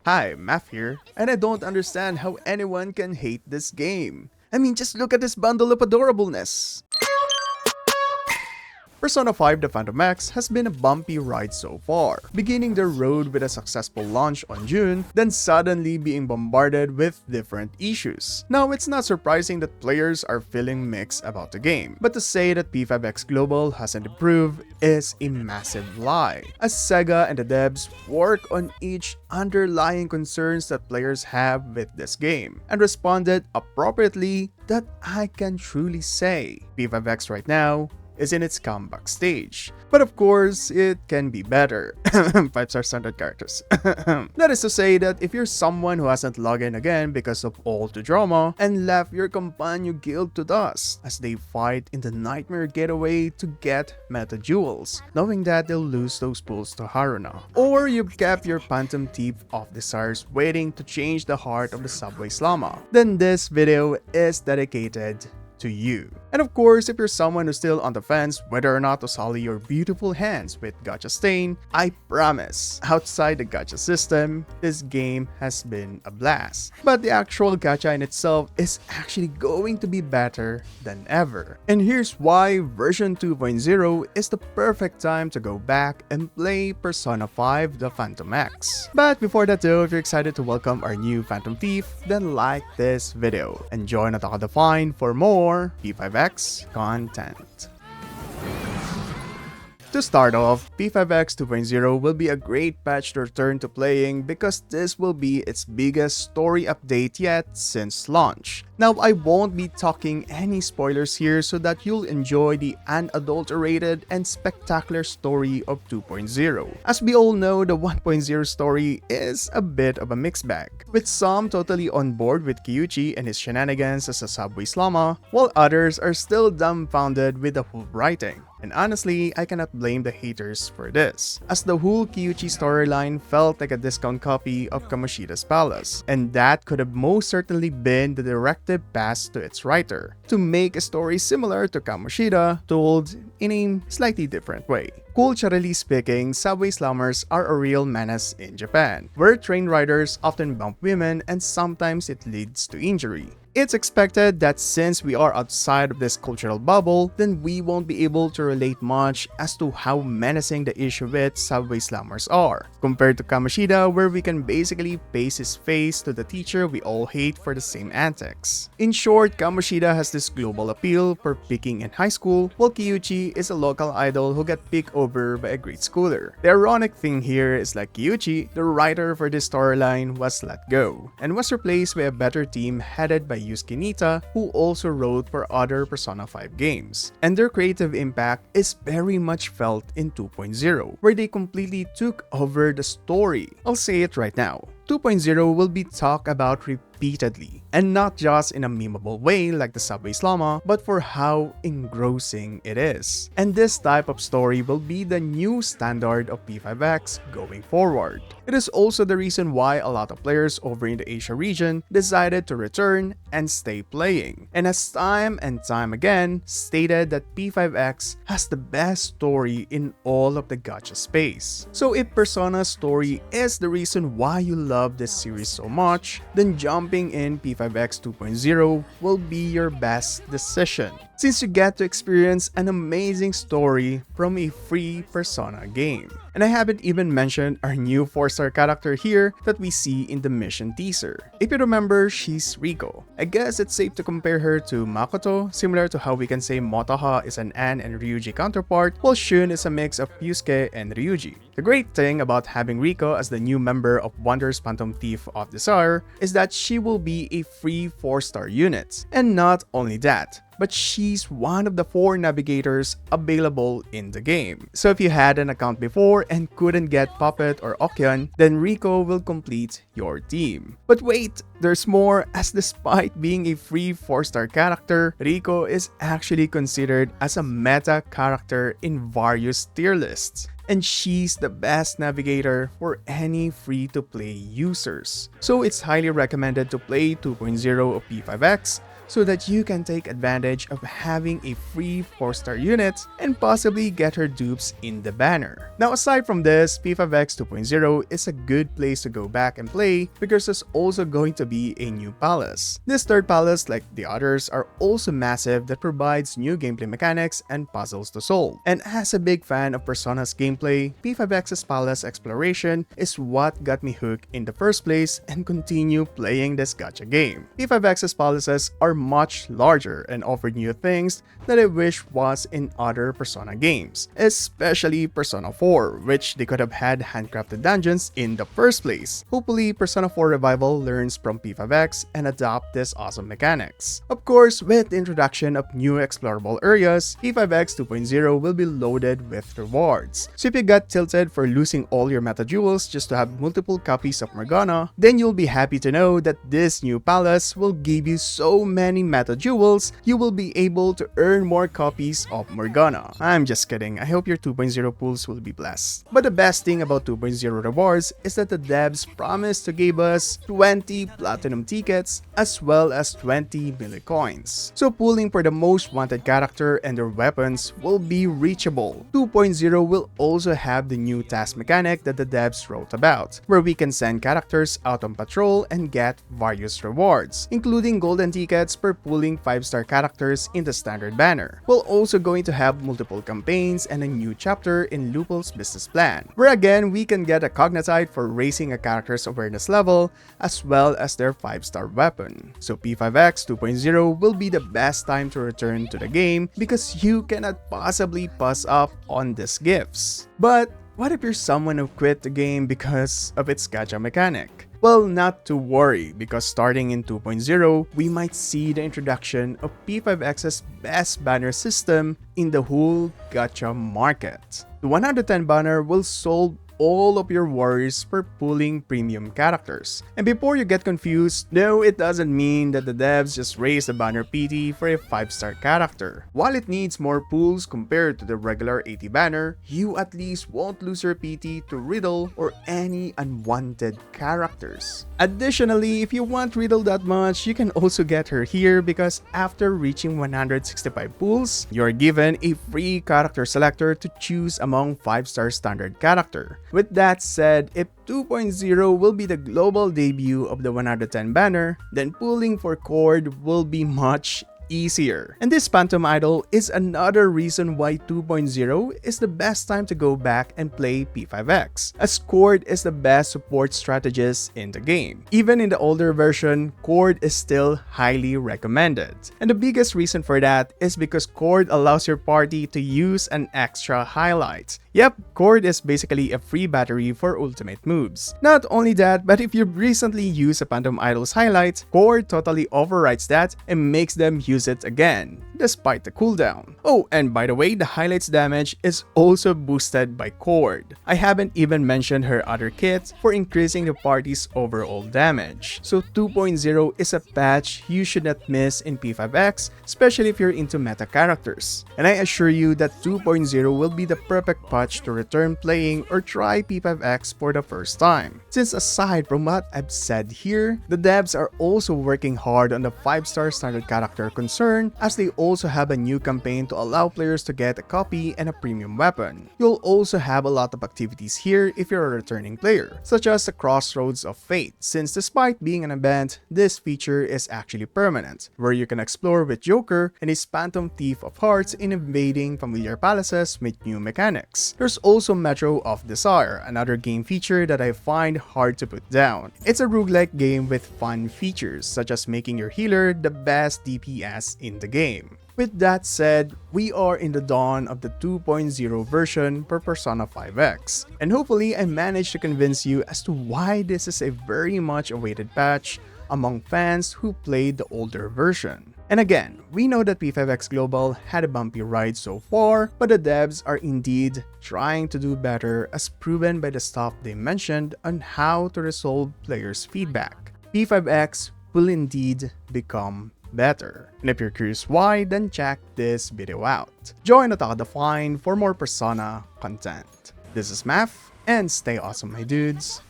Hi, Math here, and I don't understand how anyone can hate this game. I mean, just look at this bundle of adorableness. Persona 5 The Phantom X has been a bumpy ride so far, beginning their road with a successful launch on June, then suddenly being bombarded with different issues. Now, it's not surprising that players are feeling mixed about the game, but to say that P5X Global hasn't improved is a massive lie, as SEGA and the devs work on each underlying concerns that players have with this game, and responded appropriately that I can truly say. P5X right now is in its comeback stage. But of course, it can be better. 5-star standard characters. That is to say that if you're someone who hasn't logged in again because of all the drama and left your companion guild to dust as they fight in the nightmare getaway to get meta jewels, knowing that they'll lose those pulls to Haruna. Or you've kept your phantom thief of desires waiting to change the heart of the subway slama, then this video is dedicated to you. And of course, if you're someone who's still on the fence whether or not to sully your beautiful hands with gacha stain, I promise, outside the gacha system, this game has been a blast. But the actual gacha in itself is actually going to be better than ever. And here's why version 2.0 is the perfect time to go back and play Persona 5 The Phantom X. But before that though, if you're excited to welcome our new Phantom Thief, then like this video and join Ataka Define for more P5X content. To start off, P5X 2.0 will be a great patch to return to playing because this will be its biggest story update yet since launch. Now, I won't be talking any spoilers here so that you'll enjoy the unadulterated and spectacular story of 2.0. As we all know, the 1.0 story is a bit of a mixed bag, with some totally on board with Kyuchi and his shenanigans as a subway slama, while others are still dumbfounded with the whole writing. And honestly, I cannot blame the haters for this, as the whole Kyuchi storyline felt like a discount copy of Kamoshida's Palace, and that could have most certainly been the directive pass to its writer, to make a story similar to Kamoshida, told in a slightly different way. Culturally speaking, subway slammers are a real menace in Japan, where train riders often bump women and sometimes it leads to injury. It's expected that since we are outside of this cultural bubble, then we won't be able to relate much as to how menacing the issue with subway slammers are, compared to Kamoshida where we can basically paste his face to the teacher we all hate for the same antics. In short, Kamoshida has this global appeal for picking in high school, while Kyuchi is a local idol who got picked over by a grade schooler. The ironic thing here is like Kyuchi, the writer for this storyline was let go, and was replaced by a better team headed by Yusuke Nitta, who also wrote for other Persona 5 games. And their creative impact is very much felt in 2.0, where they completely took over the story. I'll say it right now. 2.0 will be talked about repeatedly, and not just in a memeable way like the subway slama, but for how engrossing it is. And this type of story will be the new standard of P5X going forward. It is also the reason why a lot of players over in the Asia region decided to return and stay playing, and has time and time again stated that P5X has the best story in all of the gacha space. So if Persona's story is the reason why you love this series so much, then jumping in P5X 2.0 will be your best decision, since you get to experience an amazing story from a free Persona game. And I haven't even mentioned our new 4-star character here that we see in the mission teaser. If you remember, she's Riko. I guess it's safe to compare her to Makoto, similar to how we can say Motoha is an Anne and Ryuji counterpart, while Shun is a mix of Yusuke and Ryuji. The great thing about having Riko as the new member of Wonder's Phantom Thief of Desire is that she will be a free 4-star unit. And not only that, but she's one of the 4 navigators available in the game. So if you had an account before and couldn't get Puppet or Okyan, then Riko will complete your team. But wait, there's more, as despite being a free 4-star character, Riko is actually considered as a meta character in various tier lists. And she's the best navigator for any free-to-play users. So it's highly recommended to play 2.0 of P5X so that you can take advantage of having a free 4-star unit and possibly get her dupes in the banner. Now aside from this, P5X 2.0 is a good place to go back and play because there's also going to be a new palace. This third palace, like the others, are also massive that provides new gameplay mechanics and puzzles to solve. And as a big fan of Persona's gameplay, P5X's palace exploration is what got me hooked in the first place and continue playing this gacha game. P5X's palaces are much larger and offer new things that I wish was in other Persona games, especially Persona 4, which they could have had handcrafted dungeons in the first place. Hopefully, Persona 4 Revival learns from P5X and adopt this awesome mechanics. Of course, with the introduction of new explorable areas, P5X 2.0 will be loaded with rewards. So if you got tilted for losing all your meta jewels just to have multiple copies of Morgana, then you'll be happy to know that this new palace will give you so many meta jewels, you will be able to earn more copies of Morgana. I'm just kidding, I hope your 2.0 pools will be blessed. But the best thing about 2.0 rewards is that the devs promised to give us 20 platinum tickets as well as 20 millicoins. So pooling for the most wanted character and their weapons will be reachable. 2.0 will also have the new task mechanic that the devs wrote about, where we can send characters out on patrol and get various rewards, including golden tickets per pooling 5-star characters in the standard banner. We're also going to have multiple campaigns and a new chapter in Lupul's business plan, where again we can get a cognitite for raising a character's awareness level as well as their 5-star weapon. So P5X 2.0 will be the best time to return to the game because you cannot possibly pass up on these gifts. But what if you're someone who quit the game because of its gacha mechanic? Well, not to worry, because starting in 2.0, we might see the introduction of P5X's best banner system in the whole gacha market. The 110 banner will solve all of your worries for pulling premium characters. And before you get confused, no, it doesn't mean that the devs just raised the banner PT for a 5-star character. While it needs more pulls compared to the regular 80 banner, you at least won't lose your PT to Riddle or any unwanted characters. Additionally, if you want Riddle that much, you can also get her here because after reaching 165 pulls, you're given a free character selector to choose among 5-star standard character. With that said, if 2.0 will be the global debut of the 110 banner, then pulling for Chord will be much easier. And this Phantom Idol is another reason why 2.0 is the best time to go back and play P5X, as Chord is the best support strategist in the game. Even in the older version, Chord is still highly recommended. And the biggest reason for that is because Chord allows your party to use an extra highlight. Yep, Chord is basically a free battery for ultimate moves. Not only that, but if you recently used a Phantom Idol's highlight, Chord totally overrides that and makes them use it again, despite the cooldown. Oh, and by the way, the highlight's damage is also boosted by Chord. I haven't even mentioned her other kit for increasing the party's overall damage. So 2.0 is a patch you should not miss in P5X, especially if you're into meta characters. And I assure you that 2.0 will be the perfect patch to return playing or try P5X for the first time. Since aside from what I've said here, the devs are also working hard on the 5-star standard character concern, as they also have a new campaign to allow players to get a copy and a premium weapon. You'll also have a lot of activities here if you're a returning player, such as the Crossroads of Fate, since despite being an event, this feature is actually permanent, where you can explore with Joker and his Phantom Thief of Hearts in invading familiar palaces with new mechanics. There's also Metro of Desire, another game feature that I find hard to put down. It's a roguelike game with fun features, such as making your healer the best DPS in the game. With that said, we are in the dawn of the 2.0 version for Persona 5X, and hopefully I managed to convince you as to why this is a very much awaited patch among fans who played the older version. And again, we know that P5X Global had a bumpy ride so far, but the devs are indeed trying to do better, as proven by the stuff they mentioned on how to resolve players' feedback. P5X will indeed become better. And if you're curious why, then check this video out. Join Otaka Define for more Persona content. This is Math, and stay awesome, my dudes.